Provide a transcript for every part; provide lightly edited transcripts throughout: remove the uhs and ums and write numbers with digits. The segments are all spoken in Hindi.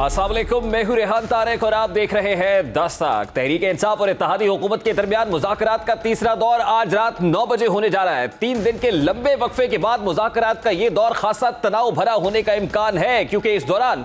अस्सलाम वालेकुम, मैं हूं रेहान तारिक और आप देख रहे हैं दस्तक। तहरीक इंसाफ और इत्तेहादी हुकूमत के दरमियान मुज़ाकरात का तीसरा दौर आज रात 9 बजे होने जा रहा है। 3 दिन के लंबे वक्फे के बाद मुज़ाकरात का ये दौर खासा तनाव भरा होने का इम्कान है, क्योंकि इस दौरान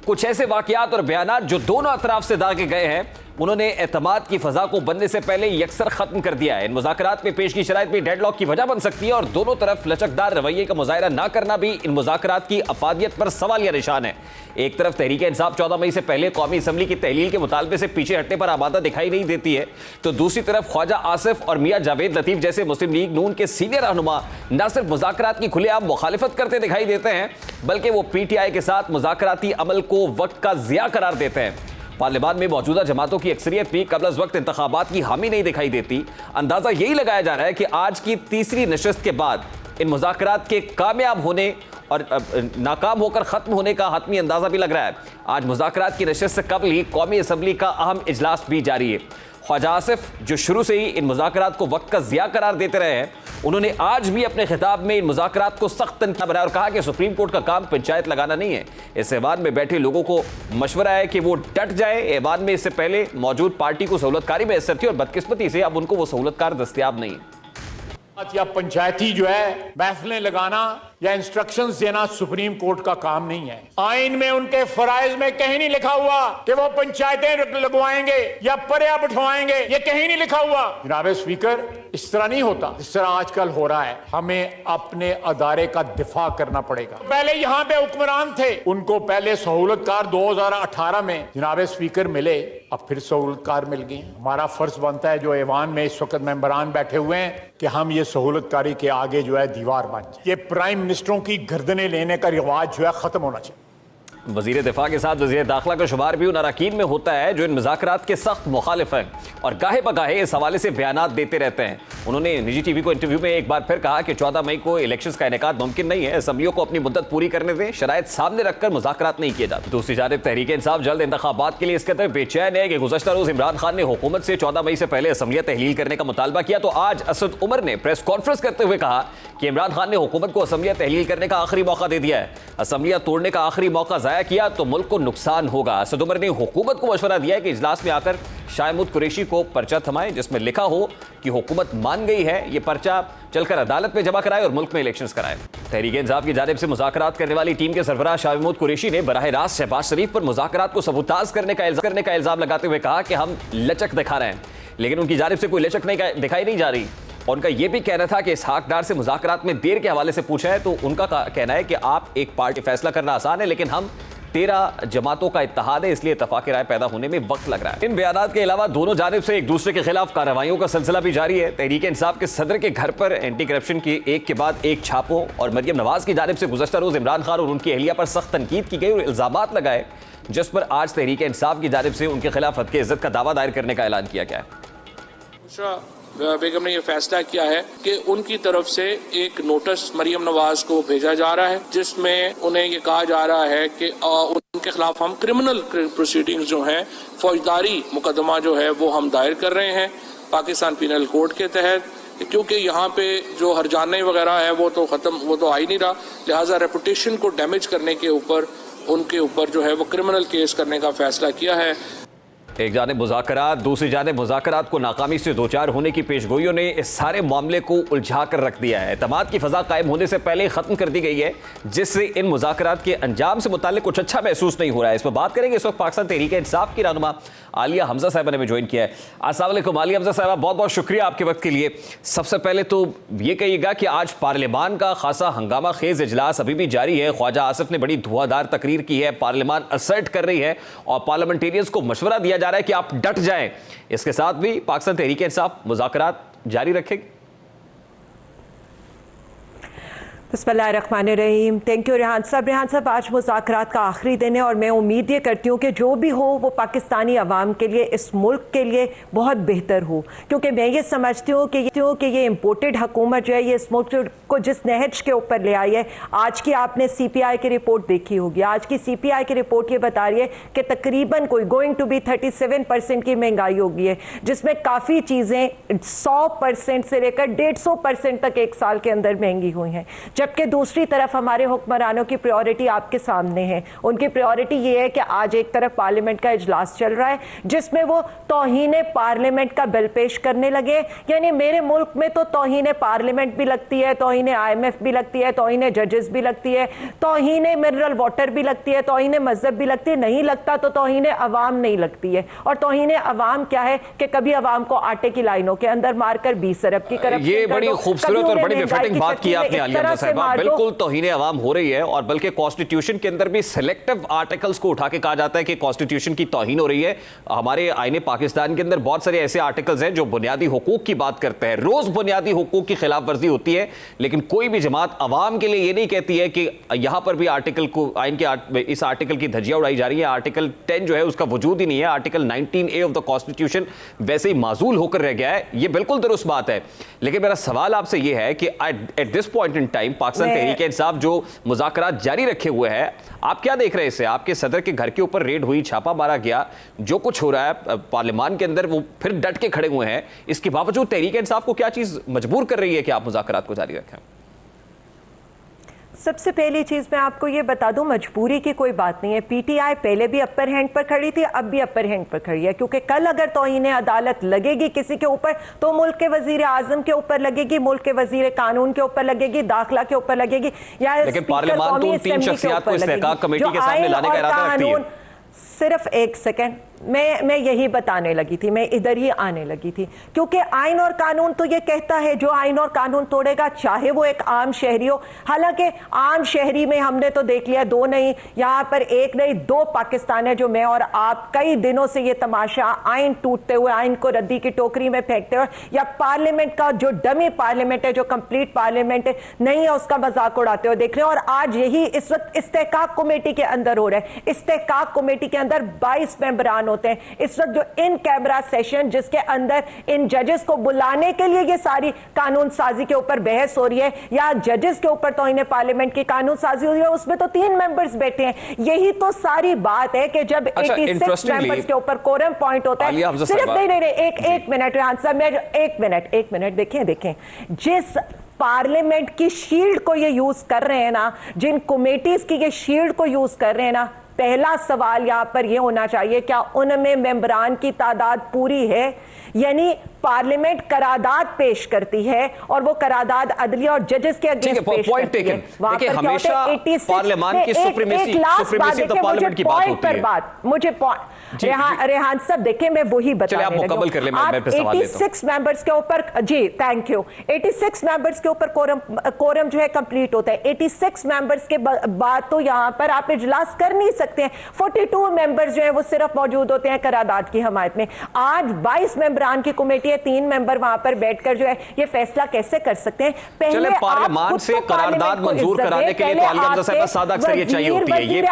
कुछ ऐसे वाक़यात और बयानात जो दोनों अतराफ से दागे गए हैं उन्होंने एतमाद की फ़ज़ा को बनने से पहले यकसर ख़त्म कर दिया है। इन मुज़ाकरात में पेश की शराइत भी डेडलॉक की वजह बन सकती है और दोनों तरफ लचकदार रवैये का मुज़ाहिरा ना करना भी इन मुज़ाकरात की अफादियत पर सवालिया निशान है। एक तरफ तहरीक इंसाफ 14 मई से पहले कौमी असम्बली की तहलील के मुतालबे से पीछे हटने पर आमादा दिखाई नहीं देती है, तो दूसरी तरफ ख्वाजा आसिफ और मियाँ जावेद लतीफ़ जैसे मुस्लिम लीग नून के सीनियर रहनुमा न सिर्फ मुज़ाकरात की खुलेआम मुखालिफत करते दिखाई देते हैं, बल्कि वो PTI के साथ मुज़ाकराती अमल को वक्त का ज़िया करार देते हैं। पार्लियामान में मौजूदा जमातों की अक्सरियत भी कबल अज़ वक्त इंतखाबात की हामी नहीं दिखाई देती। अंदाज़ा यही लगाया जा रहा है कि आज की तीसरी नशस्त के बाद इन मुज़ाकरात के कामयाब होने और नाकाम होकर ख़त्म होने का हतमी अंदाज़ा भी लग रहा है। आज मुज़ाकरात की नशस्त से कबल ही कौमी असम्बली का अहम इजलास भी जारी है। ख्वाजा आसिफ जो शुरू से ही इन मुज़ाकरात को वक्त का ज़िया करार देते रहे हैं, उन्होंने आज भी अपने खिताब में इन मुज़ाकरात को सख्त तनकीद बनाया और कहा कि सुप्रीम कोर्ट का काम पंचायत लगाना नहीं है। इस ऐवान में बैठे लोगों को मशवरा है कि वो डट जाए। ऐवान में इससे पहले मौजूद पार्टी को सहूलतकारी मैसर थी और बदकिस्मती से अब उनको वो सहूलतकार दस्तियाब नहीं है। या पंचायती जो है महफिलें लगाना या इंस्ट्रक्शंस देना सुप्रीम कोर्ट का काम नहीं है। आइन में उनके फराइज में कहीं नहीं लिखा हुआ कि वो पंचायतें लगवाएंगे या पर्या बिठवाएंगे, ये कहीं नहीं लिखा हुआ। जनाब स्पीकर, इस तरह नहीं होता जिस तरह आजकल हो रहा है। हमें अपने अदारे का दिफा करना पड़ेगा। पहले यहाँ पे हुक्मरान थे, उनको पहले सहूलतकार 2018 में जनाब स्पीकर मिले, अब फिर सहूलतकार मिल गए। हमारा फर्ज बनता है जो ऐवान में इस वक्त मेंबरान बैठे हुए हैं कि हम ये सहूलतकारी के आगे जो है दीवार बन जाए। ये प्राइम मिनिस्टरों की गर्दनें लेने का रिवाज जो है खत्म होना चाहिए। वज़ीर दिफा के साथ वज़ीर दाखिला का शुमार भी उन अरकान में होता है जो इन मुज़ाकरात के सख्त मुखालिफ हैं और गाहे बगाहे इस हवाले से बयानात देते रहते हैं। उन्होंने निजी टीवी को इंटरव्यू में एक बार फिर कहा कि 14 मई को इलेक्शंस का इनेकाद मुमकिन नहीं है, असम्बलियों को अपनी मुद्दत पूरी करने दें, शराइत सामने रखकर मुज़ाकरात नहीं किए जाते। दूसरी जानिब तहरीक इंसाफ जल्द इंतखाबात के लिए इस कदर बेचैन है कि गुज़श्ता रोज़ इमरान खान ने हुकूमत से 14 मई से पहले असम्बलियाँ तहलील करने का मुतालबा किया, तो आज असद उमर ने प्रेस कॉन्फ्रेंस करते हुए कहा कि इमरान खान ने हुकूमत को असम्बलियाँ तहलील करने का आखिरी मौका दे दिया है। असम्बलियाँ तोड़ने का आखिरी मौका ज़ाया किया तो मुल्क को नुकसान होगा। असद उमर ने हुकूमत को मशवरा दिया है कि इजलास में आकर शाहमूद कुरैशी को पर्चा थमाए जिसमें लिखा हो कि हुकूमत मान गई है, ये पर्चा चलकर अदालत में जमा कराए और मुल्क में इलेक्शंस कराए। तहरीक इंसाफ की जानिब से मुज़ाकरात करने वाली टीम के सरबराह शाहमूद कुरैशी ने बराह रास्त शहबाज शरीफ पर मुज़ाकरात को सबूताज करने का इल्जाम लगाते हुए कहा कि हम लचक दिखा रहे हैं, लेकिन उनकी जानिब से कोई लचक नहीं दिखाई नहीं जा रही। और उनका यह भी कहना था कि इसहाक डार से मुज़ाकरात में देर के हवाले से पूछा है तो उनका कहना है कि आप एक पार्टी फैसला करना आसान है, लेकिन हम 13 जमातों का इत्तेहाद है, इसलिए इत्तफाक़ राय पैदा होने में वक्त लग रहा है। इन बयानात के अलावा दोनों जानिब से एक दूसरे के खिलाफ कार्रवाइयों का सिलसिला भी जारी है। तहरीक इंसाफ के सदर के घर पर एंटी करप्शन की एक के बाद एक छापों और मरियम नवाज की जानिब से गुज़श्ता रोज़ इमरान खान और उनकी अहलिया पर सख्त तनकीद की गई और इल्ज़ामात लगाए, जिस पर आज तहरीक इंसाफ की जानिब से उनके खिलाफ हद के इज्जत का दावा दायर करने का ऐलान किया गया है। बेगम ने यह फैसला किया है कि उनकी तरफ से एक नोटिस मरियम नवाज को भेजा जा रहा है जिसमें उन्हें ये कहा जा रहा है कि उनके खिलाफ हम क्रिमिनल प्रोसीडिंग्स जो हैं, फौजदारी मुकदमा जो है वो हम दायर कर रहे हैं पाकिस्तान पीनल कोड के तहत, क्योंकि यहाँ पे जो हरजाने वगैरह है वो तो आ ही नहीं रहा, लिहाजा रेपुटेशन को डैमेज करने के ऊपर उनके ऊपर जो है वो क्रिमिनल केस करने का फैसला किया है। एक जानिब मुज़ाकरात, दूसरी जानिब मुज़ाकरात को नाकामी से दो चार होने की पेशगोइयों ने इस सारे मामले को उलझा कर रख दिया है। एतमाद की फ़ज़ा कायम होने से पहले ख़त्म कर दी गई है, जिससे इन मुज़ाकरात के अंजाम से मुताल्लिक़ कुछ अच्छा महसूस नहीं हो रहा है। इस पर बात करेंगे। इस वक्त पाकिस्तान तहरीक इंसाफ की रहनुमा आलिया हमज़ा साहिबा ने भी ज्वाइन किया है। अस्सलाम वालेकुम आलिया हमज़ा साहिबा, बहुत बहुत शुक्रिया आपके वक्त के लिए। सबसे पहले तो ये कहिएगा कि आज पार्लियामान का खासा हंगामा खेज़ इजलास अभी भी जारी है। ख्वाजा आसिफ ने बड़ी धुआंधार तकरीर की है, पार्लियामान असर्ट कर रही है और पार्लियामेंटेरियंस को मशवरा दिया जा रहा है कि आप डट जाएं। इसके साथ भी पाकिस्तान तहरीक इंसाफ मुज़ाकरात जारी रखेगी। बिस्मिल्लाहिर्रहमानिर्रहीम। थैंक यू रेहान साहब, आज मुज़ाकरात का आखिरी दिन है और मैं उम्मीद ये करती हूँ कि जो भी हो वो पाकिस्तानी अवाम के लिए, इस मुल्क के लिए बहुत बेहतर हो, क्योंकि मैं ये समझती हूँ कि ये इम्पोर्टेड हुकूमत जो है ये इस मुल्क को जिस नहज के ऊपर ले आई है। आज की आपने CPI की रिपोर्ट देखी होगी। आज की CPI की रिपोर्ट ये बता रही है कि तकरीबन कोई गोइंग टू बी 37% की महंगाई हो गई है, जिसमें काफ़ी चीज़ें 100% से लेकर 150% तक एक साल के अंदर महंगी हुई हैं। जबकि दूसरी तरफ हमारे हुक्मरानों की प्रायोरिटी आपके सामने है। उनकी प्रायोरिटी ये है कि आज एक तरफ पार्लियामेंट का इजलास चल रहा है जिसमें वो तौहीन पार्लियामेंट का बिल पेश करने लगे। यानी मेरे मुल्क में तो तौहीन पार्लियामेंट भी लगती है, तौहीन IMF भी लगती है, तौहीन जजेस भी लगती है, तौहीन मिनरल वाटर भी लगती है, तौहीन मजहब भी लगती है। नहीं लगता तो तौहीन अवाम नहीं लगती है। और तौहीन अवाम क्या है कि कभी अवाम को आटे की लाइनों के अंदर मारकर 20 अरब की करप्शन, ये बड़ी खूबसूरत और बड़ी बेफिटिंग बात की आपने आलिया हमजा साहिबा। बिल्कुल तौहीन अवाम हो रही है और बल्कि कॉन्स्टिट्यूशन के अंदर भी सिलेक्टिव आर्टिकल्स को उठा के कहा जाता है कि कॉन्स्टिट्यूशन की तौहीन हो रही है। हमारे आईने पाकिस्तान के अंदर बहुत सारे ऐसे आर्टिकल्स हैं जो बुनियादी हुकूक की बात करते हैं। रोज बुनियादी हुकूक की खिलाफ वर्जी होती है, लेकिन कोई भी जमात अवाम के लिए ये नहीं कहती है कि यहां पर भी आर्टिकल को आइन के इस आर्टिकल की धज्जियां उड़ाई जा रही है। आर्टिकल 10 जो है उसका वजूद ही नहीं है। Article 19A of the constitution वैसे ही माजूल होकर रह गया है। ये बिल्कुल दुरुस्त बात है, लेकिन मेरा सवाल आपसे यह है कि at this point in time Pakistan Tehreek-e-Insaf जो मुज़ाकरात जारी रखे हुए हैं, आप क्या देख रहे हैं इससे? आपके सदर के घर के ऊपर रेड हुई, छापा मारा गया, जो कुछ हो रहा है पार्लियामान के अंदर वो फिर डट के खड़े हुए हैं। इसके बावजूद तहरीक-ए-इंसाफ को क्या चीज मजबूर कर रही है कि आप मुज़ाकरात को जारी रखें? सबसे पहली चीज मैं आपको ये बता दूं, मजबूरी की कोई बात नहीं है। PTI पहले भी अपर हैंड पर खड़ी थी, अब भी अपर हैंड पर खड़ी है, क्योंकि कल अगर तौहीन अदालत लगेगी किसी के ऊपर तो मुल्क के वजीर आजम के ऊपर लगेगी, मुल्क के वजीर कानून के ऊपर लगेगी, दाखिला के ऊपर लगेगी, या लेकिन पार्लियामान तो 3 शख्सियत को इस्तेहकाक कमेटी के सामने लाने का इरादा रखती है। सिर्फ एक सेकंड, मैं यही बताने लगी थी, मैं इधर ही आने लगी थी, क्योंकि आइन और कानून तो ये कहता है जो आइन और कानून तोड़ेगा चाहे वो एक आम शहरी हो। हालांकि आम शहरी में हमने तो देख लिया, 2 नहीं, यहां पर 1 नहीं 2 पाकिस्तान है जो मैं और आप कई दिनों से ये तमाशा आइन टूटते हुए, आइन को रद्दी की टोकरी में फेंकते हुए, या पार्लियामेंट का जो डमी पार्लियामेंट है, जो कंप्लीट पार्लियामेंट नहीं है, उसका मजाक उड़ाते हुए देख रहे हैं। और आज यही इस वक्त इस्तेहकाक कमेटी के अंदर हो रहा है। इस्तेहकाक कमेटी के अंदर 22 मेंबरान होते हैं इस वक्त, जो इन कैमरा सेशन जिसके अंदर इन जजेस को बुलाने के लिए ये सारी कानून साजी के ऊपर बहस हो रही है, या जजेस के ऊपर तौहीन पार्लियामेंट की कानून साजी हो रही है, उसमें तो 3 मेंबर्स बैठे हैं। यही तो सारी बात है कि जब 86 मेंबर्स के ऊपर कोरम पॉइंट होता है, सिर्फ नहीं एक मिनट रेहान साहब, मैं एक मिनट देखें जिस पार्लियामेंट की शील्ड को ये यूज कर रहे हैं ना, जिन कमेटीज की ये शील्ड को यूज कर रहे हैं ना, पहला सवाल यहां पर यह होना चाहिए क्या उनमें मेंबरान की तादाद पूरी है? यानी पार्लियामेंट करारदाद पेश करती है और वो करारदाद अदलिया और जजेस के अगेंस्ट पेश करती है। वहां पर हमेशा पार्लियामान की सुप्रीमेसी ऑफ द पार्लियामेंट की बात होती है। मुझे रेहान साहब देखें, मैं वही बताने लगी हूं। आप 86 मेंबर्स के ऊपर, जी थैंक यू, 86 मेंबर्स के ऊपर कोरम जो है कंप्लीट होता है। 86 मेंबर्स के बाद तो यहां पर आप इजलास कर नहीं सकते हैं। 42 मेंबर्स जो है वो सिर्फ मौजूद होते हैं करारदाद की हमायत में। आज 22 मेंबरान की कमेटी है, 3 मेंबर वहां पर बैठकर जो है ये फैसला कैसे कर सकते हैं? पहले पार्लियामान से करारदाद मंजूर कराने के लिए तो आलिया हमजा साहिबा सादा अक्सरियत चाहिए होती है। ये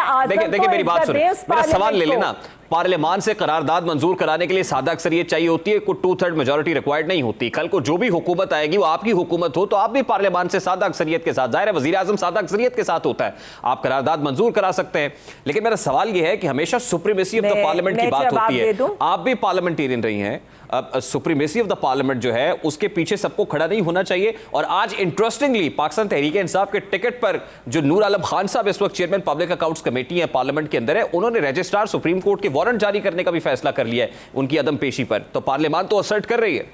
देखिए मेरी बात सुनिए, मेरा सवाल ले लेना। पार्लियामान से करारदाद मंजूर कराने के लिए सादा अक्सरियत चाहिए होती है, कोई 2/3 मेजॉरिटी रिक्वायर्ड नहीं होती। कल को जो भी हुकूमत आएगी वो आपकी हुकूमत हो तो आप भी पार्लियामान से सादा अक्सरियत के साथ, जाहिर है वजीर आजम सादा अक्सरियत के साथ होता है, आप करारदाद मंजूर करा सकते हैं। लेकिन मेरा सवाल यह है कि हमेशा सुप्रीमेसी ऑफ द पार्लियामेंट की बात होती है। आप भी पार्लियामेंटेरियन रही हैं, सुप्रीमेसी ऑफ द पार्लियामेंट जो है उसके पीछे सबको खड़ा नहीं होना चाहिए। और आज इंटरेस्टिंगली पाकिस्तान तहरीक इंसाफ के टिकट पर जो नूर आलम खान साहब इस वक्त चेयरमैन पब्लिक अकाउंट्स कमेटी है पार्लियामेंट के अंदर है, उन्होंने रजिस्ट्रार सुप्रीम कोर्ट के वारंट जारी करने का भी फैसला कर लिया है उनकी अदम पेशी पर। तो पार्लियामान तो असर्ट कर रही है।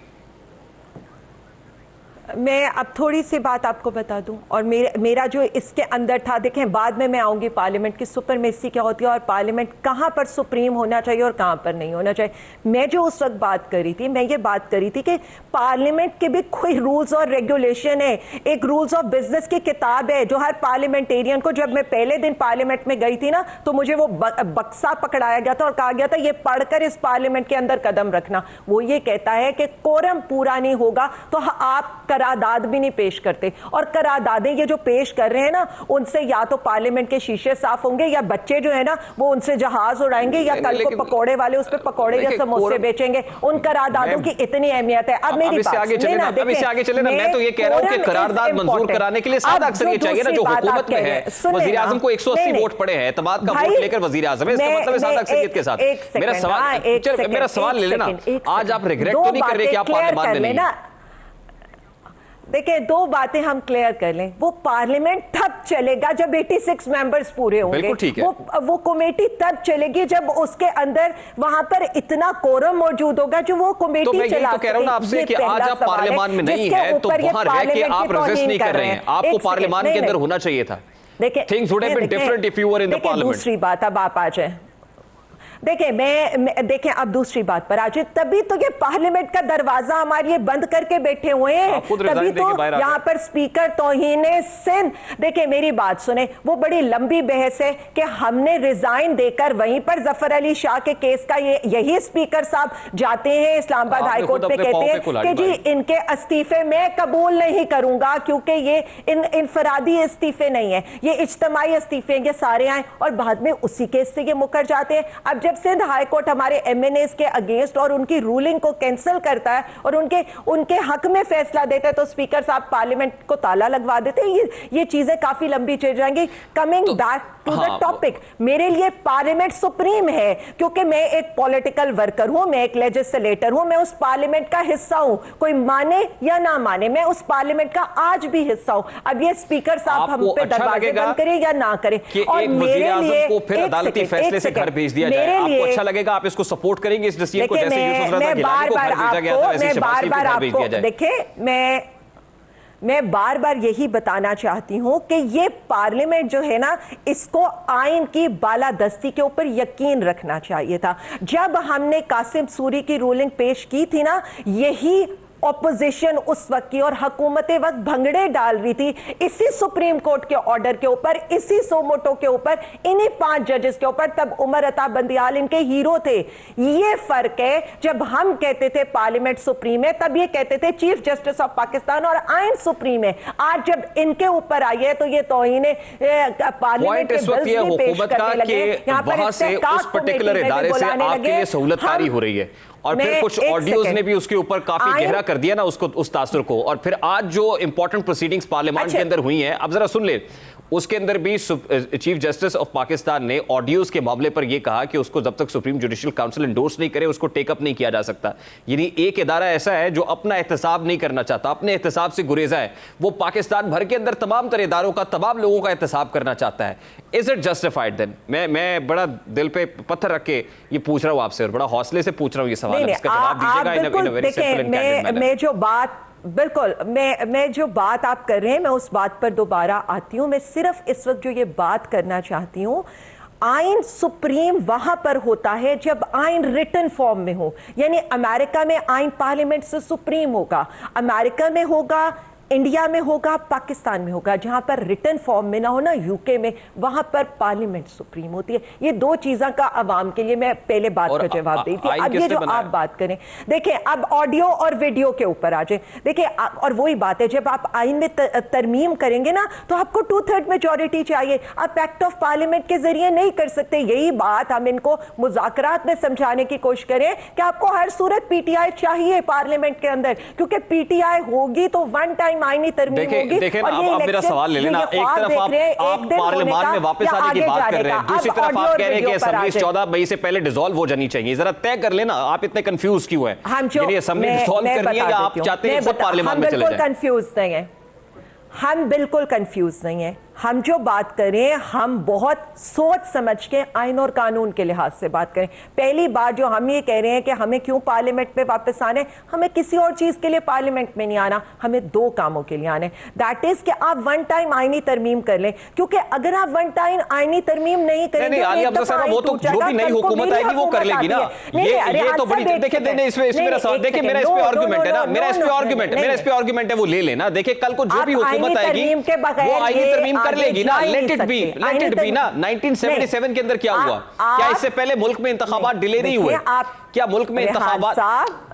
मैं अब थोड़ी सी बात आपको बता दूं, और मेरा जो इसके अंदर था, देखें बाद में मैं आऊंगी पार्लियामेंट की सुपरमेसी क्या होती है और पार्लियामेंट कहां पर सुप्रीम होना चाहिए और कहां पर नहीं होना चाहिए। मैं जो उस वक्त बात कर रही थी, मैं ये बात कर रही थी कि पार्लियामेंट के भी कोई रूल्स और रेगुलेशन है, एक रूल्स ऑफ बिजनेस की किताब है जो हर पार्लियामेंटेरियन को, जब मैं पहले दिन पार्लियामेंट में गई थी ना तो मुझे वो बक्सा पकड़ाया गया था और कहा गया था ये पढ़कर इस पार्लियामेंट के अंदर कदम रखना। वो ये कहता है कि कोरम पूरा नहीं होगा तो आप करारदाद भी नहीं पेश करते, और करारदादें ये जो पेश कर रहे हैं ना, उनसे या तो पार्लियामेंट के शीशे साफ होंगे या बच्चे जो है ना वो उनसे जहाज उड़ाएंगे या कल को पकौड़े वाले उस पे पकौड़े या समोसे बेचेंगे। उन करारदादों की इतनी अहमियत है। अब मेरी बात आगे चले ना, मैं तो ये कह रहा हूं कि करारदाद मंजूर कराने के लिए सादा अक्सरियत चाहिए ना, जो हुकूमत में है। वजीर आजम को 180 वोट पड़े हैं, एतमाद का वोट लेकर वजीर आजम है, इसका मतलब है सादा अक्सरियत के साथ। मेरा सवाल ले लेना, आज आप रिग्रेट तो नहीं कर रहे कि आप पार्लियामान में नहीं? देखिए, दो बातें हम क्लियर कर लें। वो पार्लियामेंट तब चलेगा जब 86 मेंबर्स पूरे होंगे। बिल्कुल ठीक है। वो कमेटी तब चलेगी जब उसके अंदर वहां पर इतना कोरम मौजूद होगा जो वो कमेटी तो मैं यही चला तो कह रहा हूं ना आपसे कि आज आप पार्लियामान में नहीं है तो वहां रह के आप रेजिस्ट नहीं कर रहे हैं। आपको पार्लियामान के अंदर होना चाहिए था। देखिए, things would have been different if you were in the parliament. दूसरी बात, अब आप आ जाएं। देखिए, देखें, अब दूसरी बात पर आज, तभी तो ये पार्लियामेंट का दरवाजा हमारे लिए बंद करके बैठे हुए हैं। तभी तो यहाँ पर स्पीकर तौहीने सिंध। देखिए, मेरी बात सुने, वो बड़ी लंबी बहस है कि हमने रिजाइन देकर वहीं पर जफर अली शाह के केस का यही स्पीकर साहब जाते हैं इस्लामाबाद हाई कोर्ट पे, कहते हैं कि जी इनके इस्तीफे मैं कबूल नहीं करूंगा क्योंकि ये इनफरादी इस्तीफे नहीं है, ये इज्तमाई इस्तीफे, ये सारे आए, और बाद में उसी केस से ये मुकर जाते हैं। अब जब सिंध हाई कोर्ट हमारे एमएनएस के अगेंस्ट और उनकी रूलिंग को कैंसिल करता है और उनके हक में फैसला देता है तो स्पीकर साहब पार्लियामेंट को ताला लगवा देते हैं। ये चीजें काफी लंबी चल जाएंगी। Coming back to the topic, मेरे लिए पार्लियामेंट सुप्रीम है क्योंकि मैं एक पॉलिटिकल वर्कर हूं, मैं एक लेजिस्लेटर हूं, मैं उस पार्लियामेंट का हिस्सा हूं, कोई माने या ना माने, मैं उस पार्लियामेंट का आज भी हिस्सा हूं। अब ये स्पीकर साहब हम पे दरवाजे बंद करे या ना करे, और मेरे लिए को फिर अदालती फैसले से घर भेज दिया जाए, आपको अच्छा लगेगा? आप इसको सपोर्ट करेंगे इस डिसीजन को, जैसे यूसुफ रज़ा गिलानी को घर भेजा गया था वैसे शहबाज शरीफ को घर भेज दिया जाए? देखिए, मैं बार बार यही बताना चाहती हूं कि ये पार्लियामेंट जो है ना, इसको आइन की बालादस्ती के ऊपर यकीन रखना चाहिए था। जब हमने कासिम सूरी की रूलिंग पेश की थी ना, यही ऑपोजिशन उस वक्त की और हुकूमत वक्त भंगड़े डाल रही थी इसी सुप्रीम कोर्ट के ऑर्डर के ऊपर, इसी सोमोटो के ऊपर, इन्हीं 5 जजेस के ऊपर। तब उमर अता बंदियाल इनके हीरो थे। ये फर्क है, जब हम कहते थे पार्लियामेंट सुप्रीम है तब ये कहते थे चीफ जस्टिस ऑफ पाकिस्तान और आइन सुप्रीम है। आज जब इनके ऊपर आई है तो ये तौहीन पार्लियामेंट के बिल्स भी पेश करने लगे। यहाँ पर उस पर्टिकुलर इदारे से आपके लिए सहूलतकारी हो रही है, और फिर कुछ ऑडियोज ने भी उसके ऊपर काफी गहरा कर दिया ना उसको, उस तासुर को। और फिर आज जो इंपॉर्टेंट प्रोसीडिंग्स पार्लियामेंट के अंदर हुई हैं, अब जरा सुन ले, उसके अंदर भी चीफ जस्टिस ऑफ पाकिस्तान ने ऑडियोज के मामले पर यह कहा कि उसको जब तक सुप्रीम जुडिशियल काउंसिल एंडोर्स नहीं करे उसको टेकअप नहीं किया जा सकता। यानी एक इदारा ऐसा है जो अपना एहतसाब नहीं करना चाहता, अपने एहतसाब से गुरेजा है, वो पाकिस्तान भर के अंदर तमाम तरह इदारों का, तमाम लोगों का एहतसाब करना चाहता है। Is it justified then? मैं बड़ा दिल पे पत्थर रख के ये पूछ रहा हूं आपसे, और बड़ा हौसले से पूछ रहा हूं ये सवाल, इसका जवाब दीजिएगा in a very simple and candid manner. मैं जो बात बिल्कुल मैं जो बात आप कर रहे हैं, मैं उस बात पर दोबारा आती हूं। मैं सिर्फ इस वक्त जो ये बात करना चाहती हूं, आइन सुप्रीम वहां पर होता है जब आइन रिटन फॉर्म में हो। यानी अमेरिका में आइन पार्लियामेंट से सुप्रीम होगा, अमेरिका में होगा, इंडिया में होगा, पाकिस्तान में होगा। जहां पर रिटन फॉर्म में ना हो ना, यूके में, वहां पर पार्लियामेंट सुप्रीम होती है। ये दो चीजों का अवाम के लिए मैं पहले बात का जवाब दी थी। अब ये जो आप बात करें, देखिए, अब ऑडियो और वीडियो के ऊपर आ जाए। देखिए, और वही बात है, जब आप आइन में तरमीम करेंगे ना तो आपको 2/3 मेजॉरिटी चाहिए। आप एक्ट ऑफ पार्लियामेंट के जरिए नहीं कर सकते। यही बात हम इनको मुज़ाकरात में समझाने की कोशिश करें कि आपको हर सूरत पीटीआई चाहिए पार्लियामेंट के अंदर, क्योंकि पीटीआई होगी तो वन टाइम आईनी तरमीम होगी। देखें, आप मेरा सवाल ले लेना। एक तरफ आप पार्लियामान में वापस आने की बात कर रहे हैं, दूसरी तरफ आप कह रहे हैं कि असेंबली 14 मई से पहले डिसॉल्व हो जानी चाहिए। जरा तय कर लेना, आप इतने कंफ्यूज क्यों हैं? यानी असेंबली डिसॉल्व करनी है या आप चाहते हैं खुद पार्लियामान में चले जाएं? कंफ्यूज नहीं है, हम बिल्कुल कंफ्यूज नहीं है। हम जो बात करें, हम बहुत सोच समझ के आइन और कानून के लिहाज से बात करें। पहली बात जो हम ये कह रहे हैं कि हमें क्यों पार्लियामेंट में वापस आने, हमें किसी और चीज के लिए पार्लियामेंट में नहीं आना, हमें 2 कामों के लिए आने। दैट इज कि आप वन टाइम आईनी तरमीम कर लें, क्योंकि अगर आप वन टाइम आईनी तरमीम नहीं करेंगे, वो तो जो भी नई हुकूमत आएगी वो कर लेगी ना। ये तो बड़ी, देखिए इसमें मेरा सवाल, देखिए मेरा इस पे आर्गुमेंट है ना, मेरा इस पे आर्गुमेंट है, वो ले लेना। देखिए कल को जो भी हुकूमत आएगी वो आईनी तरमीम कर लेगी ना। लेट इट बी ना। 1977 के अंदर क्या हुआ? क्या इससे पहले मुल्क में इंतखाबात डिले नहीं हुए? क्या मुल्क में इंतखाबात,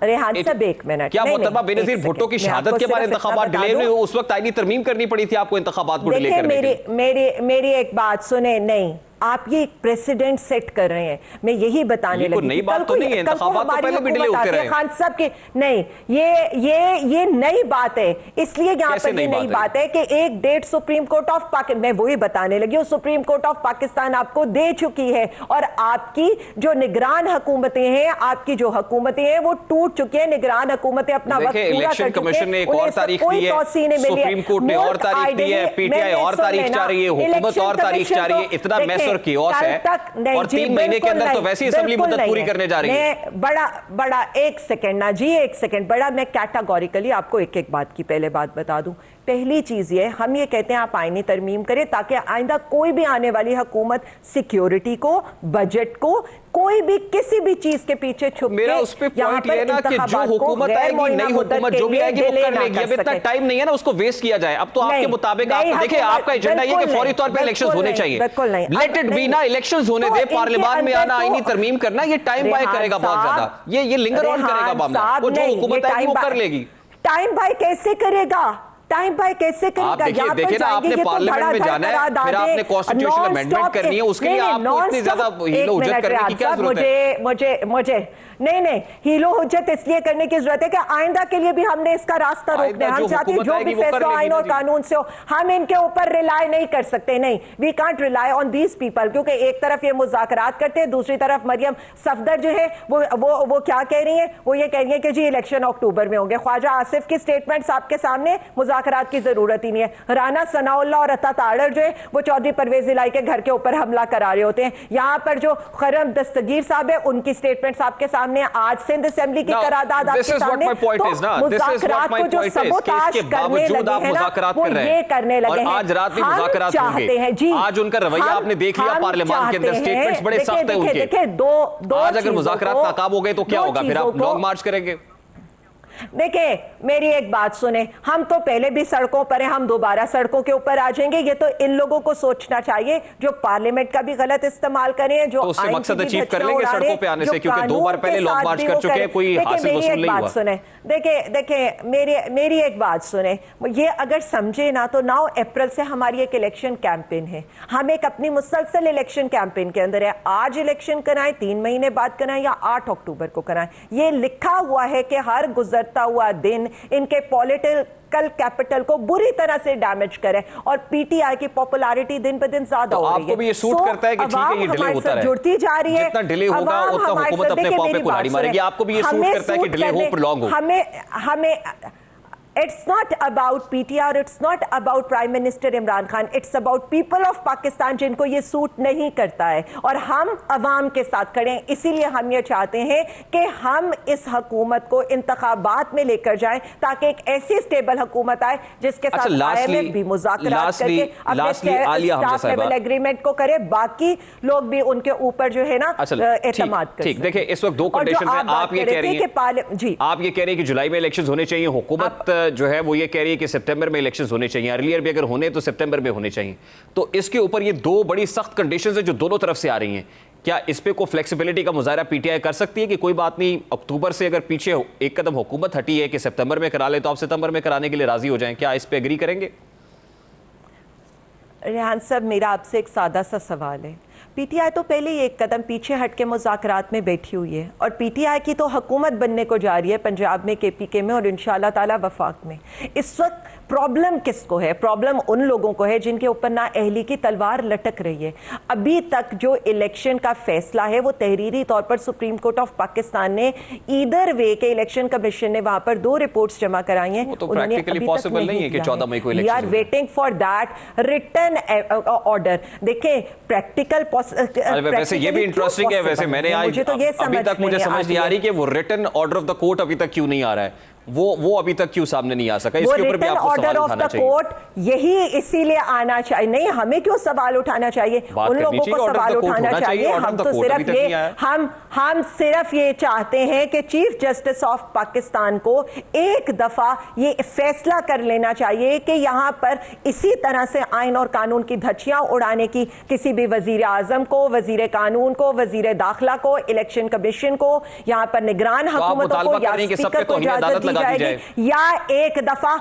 रेहान साहब एक मिनट, क्या मोहतरमा बेनज़ीर भुट्टो की शहादत के बाद इंतखाबात डिले हुए? उस वक्त आईनी तरमीम करनी पड़ी थी आपको इंतखाबात को डिले करने के लिए। मेरी एक बात सुने, नहीं आप ये प्रेसिडेंट सेट कर रहे हैं। मैं यही बताने लगी नई बात तो नहीं है, इंतखाबात तो पहले भी डिले होते रहे। खान साहब की नहीं, ये नई बात है, इसलिए यहाँ पर ये नई बात है कि एक date supreme court of Pakistan, मैं वही बताने लगी हूँ, सुप्रीम कोर्ट ऑफ पाकिस्तान आपको दे चुकी है और आपकी जो निगरान हुकूमतें हैं, आपकी जो हुकूमतें हैं वो टूट चुकी है। निगरान हुकूमतें अपना वक्त पूरा कर चुकी कमीशन ने एक और तारीख दी है, सुप्रीम कोर्ट ने और तारीख दी है, पीटीआई और तारीख चाह रही है, हुकूमत और तारीख चाह रही है। इतना मैस और कियोस है और 3 महीने के अंदर तो वैसी असेंबली मुद्दत पूरी करने जा रही है। बड़ा एक सेकंड ना जी, एक सेकंड, बड़ा मैं कैटेगोरिकली आपको एक एक बात की पहले बात बता दूं। पहली चीज ये, हम ये कहते हैं आप आईनी तरमीम करें ताकि आइंदा कोई भी आने वाली हुकूमत सिक्योरिटी को, बजट को, कोई भी किसी भी चीज के पीछे छुप मेरा उस पे पॉइंट ये ना कि जो हुकूमत आएगी, नई हुकूमत जो भी आएगी वो कर लेगी। अब इतना टाइम नहीं है ना उसको वेस्ट किया जाए। अब तो आपके मुताबिक आप देखिए, आपका एजेंडा ये कि फौरी तौर पे इलेक्शंस होने चाहिए। लेट इट बी ना, इलेक्शंस होने दे, पार्लियामेंट में आना, आईनी तरमीम करना, ये टाइम बाय करेगा बहुत ज्यादा, ये लिंगर ऑन करेगा मामला। वो जो हुकूमत आएगी वो कर लेगी। टाइम बाय कैसे करेगा? टाइम बाय कैसे करेगा? देखिए ना, आपने पार्लियामेंट में जाना है, फिर आपने कॉन्स्टिट्यूशनल अमेंडमेंट करनी है, उसके लिए आपको इतनी ज्यादा हीलो हुज्जत करने की क्या जरूरत है? मुझे नहीं हीलो हुज्जत इसलिए करने की जरूरत है कि आइंदा के लिए भी हमने इसका रास्ता रोकना है। हम चाहते हैं जो भी फैसला आइन और कानून से हो, हम इनके ऊपर रिलाई नहीं कर सकते। नहीं, we can't rely on these people, क्योंकि एक तरफ ये मुज़ाकरात करते हैं, दूसरी तरफ मरियम सफदर जो है वो क्या कह रही है? वो ये कह रही है कि जी इलेक्शन अक्टूबर में होंगे। ख्वाजा आसिफ की स्टेटमेंट्स आपके सामने, मुज़ाकरात की जरूरत ही नहीं है। राना सनाउल्लाह और अता ताड़र जो है वो चौधरी परवेज इलाही के घर के ऊपर हमला करा रहे होते हैं। यहाँ पर जो खरम दस्तगीर साहब है, उनकी स्टेटमेंट्स आपके सामने, आज सिंध असेंबली की करारदाद आपके सामने। तो मुज़ाकरात को जो सबूताज करने लगे हैं ना, वो ये करने लगे हैं। आज रात भी मुज़ाकरात होंगे। जी, आज उनका रवैया आपने देख लिया, पार्लियामेंट के अंदर स्टेटमेंट्स बड़े सख्त हैं उनके। देखिए आज अगर मुज़ाकरात नाकाम हो गए तो क्या होगा? फिर आप लॉन्ग मार्च करेंगे? देखिए, मेरी एक बात सुने, हम तो पहले भी सड़कों पर हैं, हम दोबारा सड़कों के ऊपर आ जाएंगे। ये तो इन लोगों को सोचना चाहिए जो पार्लियामेंट का भी गलत इस्तेमाल करें, जो तो उससे मकसद अचीव कर लेंगे सड़कों पे आने से, क्योंकि 2 बार पहले लॉन्ग मार्च कर चुके हैं, कोई हासिल वसूल नहीं हुआ। सुने, देखिए मेरी एक बात सुने, ये अगर समझे ना तो 9 अप्रैल से हमारी एक इलेक्शन कैंपेन है, हम एक अपनी मुसलसल इलेक्शन कैंपेन के अंदर है। आज इलेक्शन कराएं, 3 महीने बाद कराएं या 8 अक्टूबर को कराएं, ये लिखा हुआ है कि हर गुजरता हुआ दिन इनके पॉलिटिकल कैपिटल को बुरी तरह से डैमेज करे और पीटीआई की पॉपुलैरिटी दिन पे दिन ज्यादा हो रही है। आपको भी ये सूट करता है कि ठीक है, ये डिले होता है, जुड़ती जा रही है, जितना डिले होगा उतना हुकूमत अपने पांव पे कुल्हाड़ी मारेगी। आपको भी ये सूट करता है कि डिले हो, प्रोलॉन्ग हो? हमें It's not about PTR, it's not about Prime Minister Imran Khan, it's about people of Pakistan जिनको ये सूट नहीं करता है और हम अवाम के साथ खड़े हैं। इसीलिए हम ये चाहते हैं कि हम इस हुकूमत को इंतखाबात में लेकर जाएं ताकि एक ऐसी स्टेबल हुकूमत आए जिसके साथ IMF भी मुज़ाकरात करके अपने स्टाफ लेवल एग्रीमेंट को करे, बाकी लोग भी उनके ऊपर जो है ना एतमाद करें। ठीक, देखिए इस वक्त 2 कंडीशन है। आप ये कह रही हैं जी, आप ये कह रही हैं कि जुलाई में इलेक्शंस होने चाहिए, हुकूमत जो है वो ये कह रही है कि सितंबर में इलेक्शंस होने चाहिए, अर्लियर भी अगर होने तो सितंबर में होने चाहिए। तो इसके ऊपर ये 2 बड़ी सख्त कंडीशंस है जो दोनों तरफ से आ रही हैं। क्या इस पे कोई फ्लेक्सिबिलिटी का मुजाहरा पीटीआई कर सकती है कि कोई बात नहीं, अक्टूबर से अगर पीछे एक कदम हुकूमत हटी है कि सितंबर में करा ले तो आप सितंबर में कराने के लिए राजी हो जाएं? क्या इस पे एग्री करेंगे? रेहान साहब, मेरा आपसे एक सादा सा सवाल है। पीटीआई तो पहले ही एक कदम पीछे हट के मुज़ाकरात में बैठी हुई है और पीटीआई की तो हुकूमत बनने को जा रही है पंजाब में, केपीके में और इंशाअल्लाह ताला वफाक में। इस वक्त प्रॉब्लम किसको है? प्रॉब्लम उन लोगों को है जिनके ऊपर ना अहली की तलवार लटक रही है। अभी तक जो इलेक्शन का फैसला है वो तहरीरी तौर पर सुप्रीम कोर्ट ऑफ पाकिस्तान ने ईदर वे के इलेक्शन कमीशन ने वहां पर 2 रिपोर्ट्स जमा कराई हैं। तो प्रैक्टिकली पॉसिबल नहीं है कि 14 मई को election. We are waiting for that written order. देखिए प्रैक्टिकल वैसे ये भी इंटरेस्टिंग है। वैसे मैंने आज अभी तक मुझे समझ नहीं आ रही कि वो written order of the court अभी तक क्यों नहीं आ रहा है, वो अभी तक क्यों सामने नहीं आ सका? इसके ऊपर भी आपको सवाल उठाना चाहिए। कोर्ट यही इसीलिए आना चाहिए। नहीं, हमें क्यों सवाल उठाना चाहिए? उन लोगों को सवाल उठाना चाहिए। हम तो सिर्फ ये हम सिर्फ ये चाहते हैं कि चीफ जस्टिस ऑफ पाकिस्तान को एक दफा ये फैसला कर लेना चाहिए कि यहां पर इसी तरह से आइन और कानून की धज्जियां उड़ाने की किसी भी वजीर आजम को, वजीर कानून को, वजीर दाखिला को, इलेक्शन कमीशन को, यहां पर निगरान हुकूमतों को या स्पीकर को इजाजत दी जाएगी या एक दफा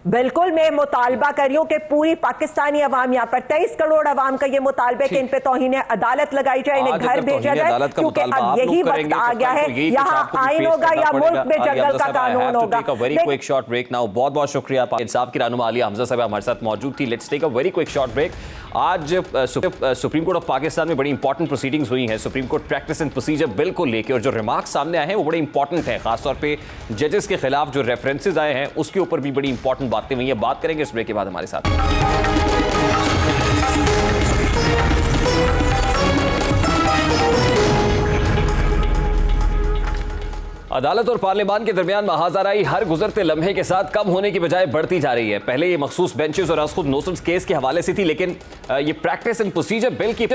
बिल्कुल मैं मुतालबा कर रही हूँ कि पूरी पाकिस्तानी अवाम, यहाँ पर 23 करोड़ अवाम का ये मुतालबा कि इन पे तौहीन अदालत लगाई जाए, इन्हें घर भेजा जाए, क्योंकि अब यही वक्त आ गया है, यहाँ आइन होगा या मुल्क में जंगल का कानून होगा। Very quick short break now. बहुत बहुत शुक्रिया इंसाफ की रहनुमा आलिया हमजा साहब हमारे साथ मौजूद थी। Let's take a very quick short break. आज सुप्रीम कोर्ट ऑफ पाकिस्तान में बड़ी इंपॉर्टेंट प्रोसीडिंग्स हुई हैं supreme court practice and procedure bill को लेकर, और जो रिमार्क्स सामने आए हैं वो बड़े इंपॉर्टेंट हैं। खासतौर पे जजेस के खिलाफ जो रेफरेंसेज आए हैं उसके ऊपर भी बड़ी इंपॉर्टेंट बातें हुई हैं। बात करेंगे इस ब्रेक के बाद हमारे साथ। अदालत और पार्लियामान के दरमियान महाजराई हर गुजरते लम्हे के साथ कम होने की बजाय बढ़ती जा रही है। पहले ये मखसूस बेंचेस और खुद नोटिस केस के हवाले से थी, लेकिन ये प्रैक्टिस एंड प्रोसीजर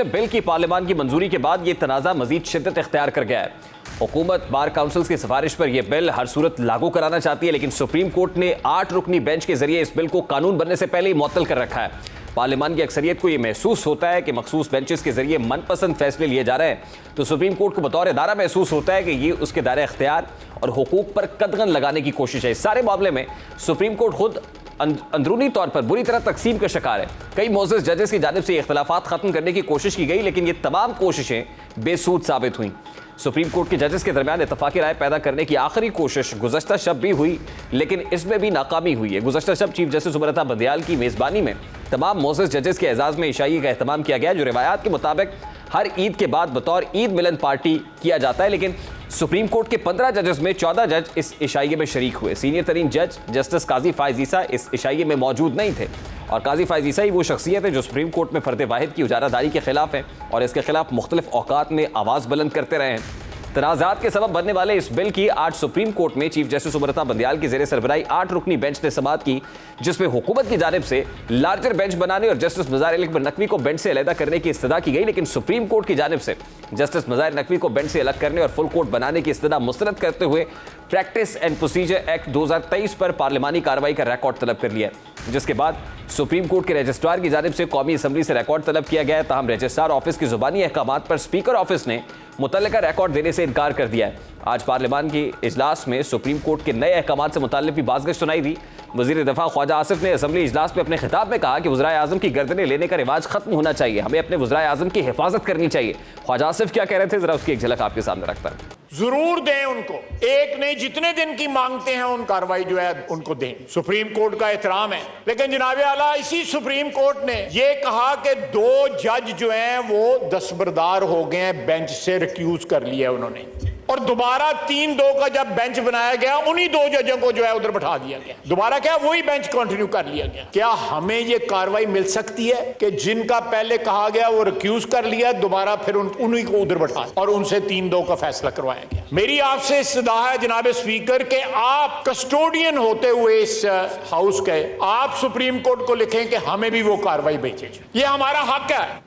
बिल की पार्लियामान की मंजूरी के बाद ये तनाज़ा मजीद शिद्दत इख्तियार कर गया है। हुकूमत बार काउंसिल की सिफारिश पर यह बिल हर सूरत लागू कराना चाहती है, लेकिन सुप्रीम कोर्ट ने 8 रुकनी बेंच के जरिए इस बिल को कानून बनने से पहले ही मुअत्तल कर रखा है। पार्लियामान की अक्सरियत को यह महसूस होता है कि मखसूस बेंचेस के जरिए मनपसंद फैसले लिए जा रहे हैं, तो सुप्रीम कोर्ट को बतौर इदारा महसूस होता है कि ये उसके दायरे इख्तियार और हुकूक पर कदगन लगाने की कोशिश है। इस सारे मामले में सुप्रीम कोर्ट खुद अंदरूनी तौर पर बुरी तरह तकसीम का शिकार है। कई मोअज़्ज़ज़ जजेस की जानिब से इख्तिलाफात खत्म करने की कोशिश की गई, लेकिन ये तमाम कोशिशें बेसूद साबित हुई। सुप्रीम कोर्ट के जजेस के दरमियान इत्तफाक़ी राय पैदा करने की आखिरी कोशिश गुज़श्ता शब भी हुई, लेकिन इसमें भी नाकामी हुई है। गुज़श्ता शब चीफ जस्टिस उमर बंदियाल की मेज़बानी में तमाम मोअज़्ज़ज़ जजेस के एजाज़ में इशाई का एहतमाम किया गया, जो रिवायात के मुताबिक हर ईद के बाद बतौर ईद मिलन पार्टी किया जाता है। लेकिन सुप्रीम कोर्ट के 15 जजेस में 14 जज इस इशाइये में शरीक हुए। सीनियर तरीन जज जस्टिस काजी फायज़ ईसा इस इशाइये में मौजूद नहीं थे, और काजी फायज़ ईसा ही वो शख्सियत है जो सुप्रीम कोर्ट में फर्द वाहिद की उजारादारी के खिलाफ है और इसके खिलाफ मुख्तलिफ औकात में आवाज़ बुलंद करते रहे हैं। तनाज़ात के सबब बनने वाले इस बिल की आज सुप्रीम कोर्ट में चीफ जस्टिस उमर बंदियाल की ज़ेरे सरबराही 8 रुकनी बेंच ने समाअत की, जिसमें हुकूमत की जानिब से लार्जर बेंच बनाने और जस्टिस मज़ाहिर अकबर नकवी को बेंच से अलहदा करने की इस्तदा की गई, लेकिन सुप्रीम कोर्ट की जानिब से जस्टिस मज़ाहिर नकवी को बेंच से अलग करने और फुल कोर्ट बनाने की इस्तदा मुस्तरद करते हुए प्रैक्टिस एंड प्रोसीजर एक्ट 2023 पर पार्लियामानी कार्रवाई का रिकॉर्ड तलब कर लिया, जिसके बाद सुप्रीम कोर्ट के रजिस्ट्रार की जानिब से कौमी असम्बली से रिकॉर्ड तलब किया गया है। ताहम रजिस्ट्रार ऑफिस की ज़ुबानी अहकामात पर स्पीकर ऑफिस ने मुतल्लिका रिकॉर्ड देने से इनकार कर दिया है। आज पार्लियामान की इजलास में सुप्रीम कोर्ट के नए अहकामात से मुताल्लिक़ भी बाज़गश्त सुनाई दी। वज़ीर दफ़ा ख्वाजा आसिफ ने असम्बली इजलास में अपने खिताब में कहा कि वज़राए आज़म की गर्दनें लेने का रिवाज खत्म होना चाहिए, हमें अपने वज़राए आज़म की हिफाजत करनी चाहिए। ख्वाजा आसिफ क्या कह रहे थे, जरा उसकी एक झलक आपके सामने रखता है। जरूर दें उनको, एक नहीं जितने दिन की मांगते हैं उन कार्रवाई जो है उनको दें। सुप्रीम कोर्ट का एहतराम है, लेकिन जनाब आला इसी सुप्रीम कोर्ट ने ये कहा कि 2 जज जो हैं वो दस्तबरदार हो गए हैं, बेंच से रिक्यूज कर लिया उन्होंने, और दोबारा 3-2 का जब बेंच बनाया गया उन्हीं 2 जजों को जो है उधर बैठा दिया गया। दोबारा क्या वही बेंच कंटिन्यू कर लिया गया। क्या हमें ये कार्रवाई मिल सकती है कि जिनका पहले कहा गया वो रिक्यूज कर लिया, दोबारा फिर उन्हीं को उधर बैठा और उनसे 3-2 का फैसला करवाया गया। मेरी आपसे इस्तदा है जनाब स्पीकर के आप कस्टोडियन होते हुए इस हाउस के, आप सुप्रीम कोर्ट को लिखें कि हमें भी वो कार्रवाई भेजे, ये हमारा हक है।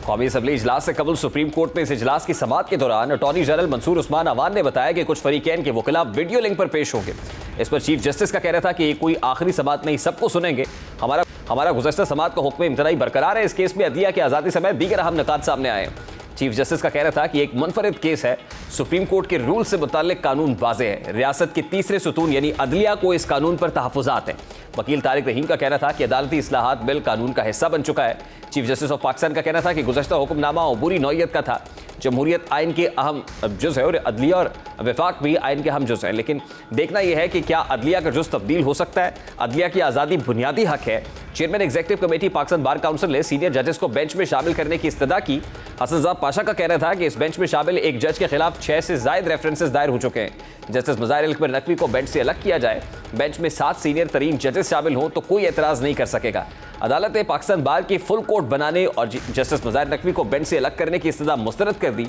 कौमी असम्बली इजलास से कबल सुप्रीम कोर्ट में इस इजलास की समाअत के दौरान अटॉर्नी जनरल मंसूर उस्मान अवान ने बताया कि कुछ फरीकैन के वकीला वीडियो लिंक पर पेश होंगे। इस पर चीफ जस्टिस का कहना था कि ये कोई आखिरी समाअत नहीं, सबको सुनेंगे। हमारा गुज़श्ता समाअत का हुक्म इम्तनाई बरकरार है। इस केस में अदलिया की आज़ादी समेत दीगर अहम निकात सामने आए। चीफ जस्टिस का कहना था कि एक मुनफरिद केस है, सुप्रीम कोर्ट के रूल से मुताल्लिक कानून वाज़ेह है, रियासत के तीसरे सुतून यानी अदलिया को इस कानून पर तहफ़्फ़ुज़ात हैं। वकील तारिक रहीम का कहना था कि अदालती इस्लाहात बिल कानून का हिस्सा बन चुका है। चीफ जस्टिस ऑफ पाकिस्तान का कहना था कि गुज़श्ता हुक्मनामा अबूरी नौइयत का था, जमहूरियत आइन के अहम जुज़ है और अदलिया और वफाक भी आइन के अहम जुज़ है। लेकिन देखना यह है कि क्या अदलिया का जुज़ तब्दील हो सकता है। अदलिया की आज़ादी बुनियादी हक है। Chairman executive committee Pakistan bar council ने सीनियर जजेस को बेंच में शामिल करने की इस्तदा की। हसन ज़ाब पाशा का कहना था कि इस बेंच में शामिल एक जज के खिलाफ 6 से ज़ायद रेफरेंसेस दायर हो चुके हैं। जस्टिस मज़ाहिर अकबर नकवी को बेंच से अलग किया जाए, बेंच में 7 सीनियर तरीन जजेस शामिल हों तो कोई एतराज़ नहीं कर सकेगा। अदालत ने पाकिस्तान बार की फुल कोर्ट बनाने और जस्टिस मज़ाहिर नकवी को बेंच से अलग करने की इस्तदा मुस्तरद कर दी।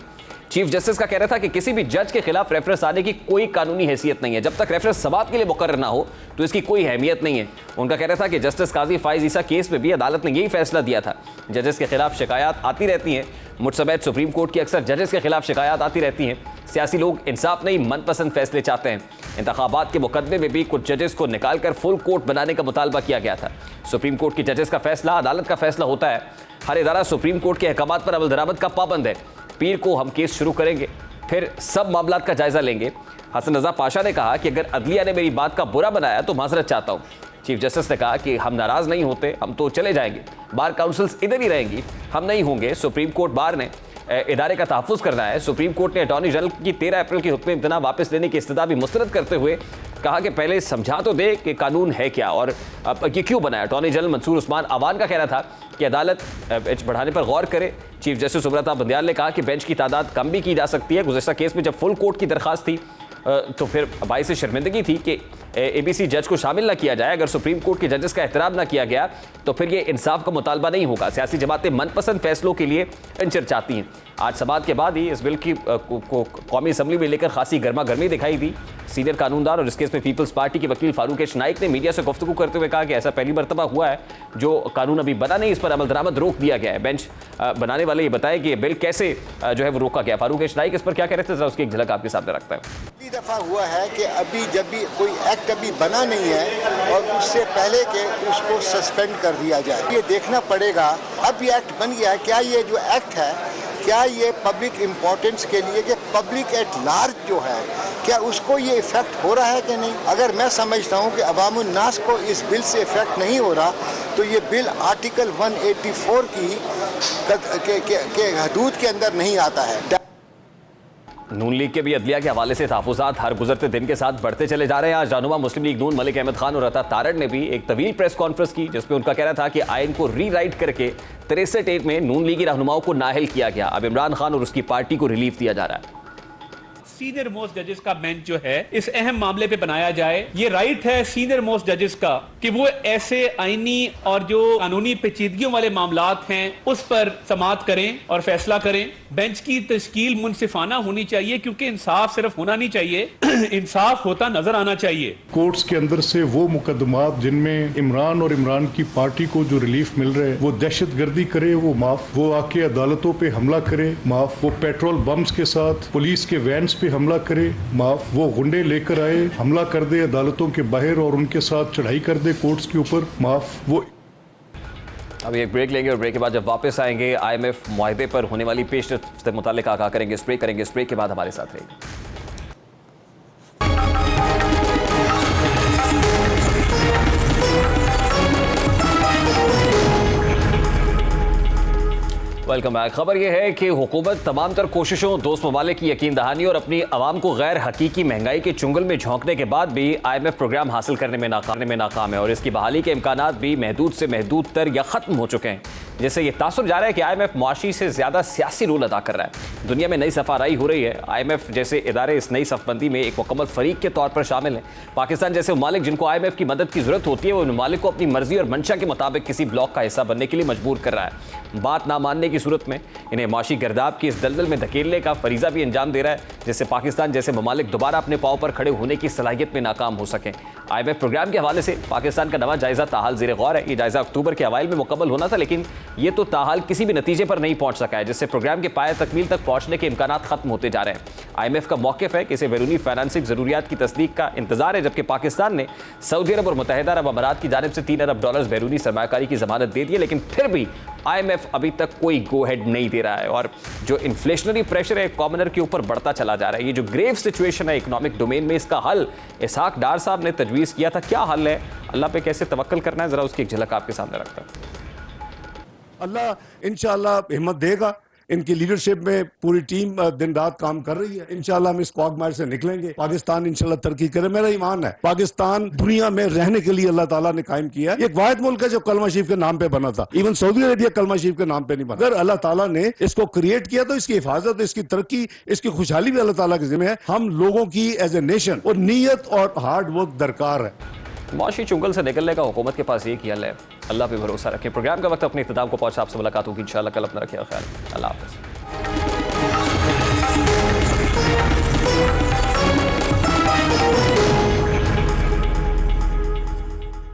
चीफ जस्टिस का कहना था कि किसी भी जज के खिलाफ रेफरेंस आने की कोई कानूनी हैसियत नहीं है। जब तक रेफरेंस समाअत के लिए मुकर्रर ना हो तो इसकी कोई अहमियत नहीं है। उनका कहना था कि जस्टिस काजी फायज़ ईसा केस में भी अदालत ने यही फैसला दिया था। जजेस के खिलाफ शिकायत आती रहती हैं, मुझ समेत सुप्रीम कोर्ट की अक्सर जजेस के खिलाफ शिकायत आती रहती हैं। सियासी लोग इंसाफ नहीं मनपसंद फैसले चाहते हैं। इंतखाबात के मुकदमे में भी कुछ जजेस को निकाल कर फुल कोर्ट बनाने का मुतालबा किया गया था। सुप्रीम कोर्ट की जजेस का फैसला अदालत का फैसला होता है। हर इदारा सुप्रीम कोर्ट के अहकामात पर अमल दरामद का पाबंद है। पीर को हम केस शुरू करेंगे, फिर सब मामलात का जायजा लेंगे। हसन रजा पाशा ने कहा कि अगर अदलिया ने मेरी बात का बुरा बनाया तो माजरत चाहता हूँ। चीफ जस्टिस ने कहा कि हम नाराज नहीं होते, हम तो चले जाएंगे, बार काउंसिल्स इधर ही रहेंगी, हम नहीं होंगे। सुप्रीम कोर्ट बार ने इदारे का तहफ़्फ़ुज़ करना है। सुप्रीम कोर्ट ने अटॉर्नी जनरल की 13 अप्रैल की हुक्म इम्तना वापस लेने की इस्तदा भी मुस्तरद करते हुए कहा कि पहले समझा तो दे कि कानून है क्या और ये क्यों बनाया। अटॉर्नी जनरल मंसूर उस्मान अवान का कहना था कि अदालत बेंच बढ़ाने पर गौर करे। चीफ जस्टिस उमरता बंदियाल ने कहा कि बेंच की तादाद कम भी की जा सकती है। गुज़श्ता केस में जब फुल कोर्ट की दरख्वास्त थी तो फिर बाइस शर्मिंदगी थी कि एबीसी जज को शामिल ना किया जाए। अगर सुप्रीम कोर्ट के जजेस का एहतराम ना किया गया तो फिर ये इंसाफ का मुतालबा नहीं होगा। सियासी जमातें मनपसंद फैसलों के लिए इंचर चाहती हैं। आज समाअत के बाद ही इस बिल की कौमी असम्बली में लेकर खासी गर्मा गर्मी दिखाई दी। सीनियर कानूनदार और इस केस में पीपल्स पार्टी के वकील फारूक एच नाइक ने मीडिया से गुफ्तगू करते हुए कहा कि ऐसा पहली मरतबा हुआ है जो कानून अभी बना नहीं, इस पर अमल दरामद रोक दिया गया है। बेंच बनाने वाले ये बताए कि ये बिल कैसे जो है वो रोका गया। फारूक एच नाइक इस पर क्या कह रहे थे, जरा उसकी एक झलक आपके सामने रखता है। पहली दफा हुआ है कि अभी जब भी कोई एक्ट अभी बना नहीं है और उससे पहले के उसको सस्पेंड कर दिया जाए, ये देखना पड़ेगा। अब ये एक्ट बन गया है, क्या ये जो एक्ट है क्या ये पब्लिक इम्पोर्टेंस के लिए कि पब्लिक एट लार्ज जो है क्या उसको ये इफेक्ट हो रहा है कि नहीं। अगर मैं समझता हूँ कि अवामुन नास को इस बिल से इफेक्ट नहीं हो रहा तो ये बिल आर्टिकल 184 के हदूद के अंदर नहीं आता है। नून लीग के भी अदलिया के हवाले से तहफ़्फ़ुज़ात हर गुजरते दिन के साथ बढ़ते चले जा रहे हैं। आज रहनुमा मुस्लिम लीग नून मलिक अहमद खान और अता तारड़ ने भी एक तवील प्रेस कॉन्फ्रेंस की जिसमें उनका कहना था कि आइन को रीराइट करके 63 में नून लीगी रहनुमाओं को नाअहल किया गया। अब इमरान खान और उसकी पार्टी को रिलीफ दिया जा रहा है। सीनियर मोस्ट जजेस का बेंच जो है इस अहम मामले पे बनाया जाए। ये राइट है सीनियर मोस्ट जजेस का कि वो ऐसे आईनी और जो कानूनी पेचीदगियों वाले मामलात हैं उस पर समाअत करें और फैसला करें। बेंच की तश्कील मुनसिफाना होनी चाहिए क्योंकि इंसाफ सिर्फ होना नहीं चाहिए, इंसाफ होता नजर आना चाहिए। कोर्ट्स के अंदर से वो मुकदमात जिनमें इमरान और इमरान की पार्टी को जो रिलीफ मिल रहे हैं, वो दहशतगर्दी करे वो माफ, वो आके अदालतों पे हमला करे माफ, वो पेट्रोल बम्स के साथ पुलिस के वैन्स पे हमला करे माफ, वो गुंडे लेकर आए हमला कर दे अदालतों के बाहर और उनके साथ चढ़ाई कर दे कोर्ट्स के ऊपर माफ। वो अभी एक ब्रेक लेंगे और ब्रेक के बाद जब वापस आएंगे IMF मुआहदे पर होने वाली पेशरफ्त से मुताल्लिक़ आगाह करेंगे। स्प्रे करेंगे। इस ब्रेक के बाद हमारे साथ रहेंगे। Welcome back. खबर यह है कि हुकूमत तमाम तर कोशिशों, दोस्त ममालिक की यकीन दहानी और अपनी आवाम को गैर हकीकी महंगाई के चुंगल में झोंकने के बाद भी IMF प्रोग्राम हासिल करने में नाकाम है और इसकी बहाली के इम्कानात भी महदूद से महदूद तर या ख़त्म हो चुके हैं, जिससे ये तासुर जा रहा है कि IMF मुआशी से ज़्यादा सियासी रोल अदा कर रहा है। दुनिया में नई सफाराई हो रही है। IMF जैसे इदारे इस नई सफबंदी में एक मुकम्मल फरीक के तौर पर शामिल हैं। पाकिस्तान जैसे ममालिक जिनको IMF की मदद की ज़रूरत होती है, वो ममालिक को अपनी मर्जी और मंशा के मुताबिक किसी ब्लॉक का हिस्सा बनने के लिए मजबूर कर रहा है। बात ना मानने की सूरत में इन्हें माशी गर्दाब की इस दलदल में धकेलने का फरीजा भी अंजाम दे रहा है, जिससे पाकिस्तान जैसे ममालिक दोबारा अपने पाँव पर खड़े होने की सलाहियत में नाकाम हो सकें। IMF प्रोग्राम के हवाले से पाकिस्तान का नवा जायजा ताहाल ज़ेर गौर है। ये जायजा अक्टूबर के अवाइल में मुकम्मल होना था, लेकिन ये तो ताहाल किसी भी नतीजे पर नहीं पहुंच सका है, जिससे प्रोग्राम के पाया तकमील तक पहुंचने के इम्कानात खत्म होते जा रहे हैं। IMF का मौक़िफ़ है कि इसे बैरूनी फाइनेंसिंग ज़रूरियात की तस्दीक का इंतजार है, जबकि पाकिस्तान ने सऊदी अरब और मुत्तहिदा अरब अमारात की जानिब से $3 अरब बैरूनी सरमाकारी की ज़मानत दे दी है, लेकिन फिर भी IMF अभी तक कोई गो हेड नहीं दे रहा है और जो इन्फ्लेशनरी प्रेशर है कॉमनर के ऊपर बढ़ता चला जा रहा है। ये जो ग्रेव सिचुएशन है इकोनॉमिक डोमेन में, इसका हल इसहाक डार साहब ने तजवीज़ किया था। क्या हल है, अल्लाह पे कैसे तवक्कल करना है, जरा उसकी एक झलक आपके सामने रखता है। अल्लाह इंशाअल्लाह हिम्मत देगा। इनकी लीडरशिप में पूरी टीम दिन रात काम कर रही है। इंशाअल्लाह हम इस क्वागमायर से निकलेंगे। पाकिस्तान इंशाअल्लाह तरक्की करे। मेरा ईमान है पाकिस्तान दुनिया में रहने के लिए अल्लाह ताला ने कायम किया है। एक वाहिद मुल्क है जो कलमा शरीफ के नाम पे बना था। इवन सऊदी अरेबिया कलमा शरीफ के नाम पे नहीं बना। अगर अल्लाह ताला ने इसको क्रिएट किया तो इसकी हिफाजत, इसकी तरक्की, इसकी खुशहाली भी अल्लाह ताला के जिम्मे है। हम लोगों की एज ए नेशन और नीयत और हार्ड वर्क दरकार है। मुआशी चुंगल से निकलने का हुकूमत के पास एक ही हल है, अल्लाह पे भरोसा रखें। प्रोग्राम का वक्त अपने इख्तिताम को पहुंचा। आपसे मुलाकात होगी इंशाअल्लाह कल। अपना रखिएगा ख्याल। अल्लाह हाफ़िज़।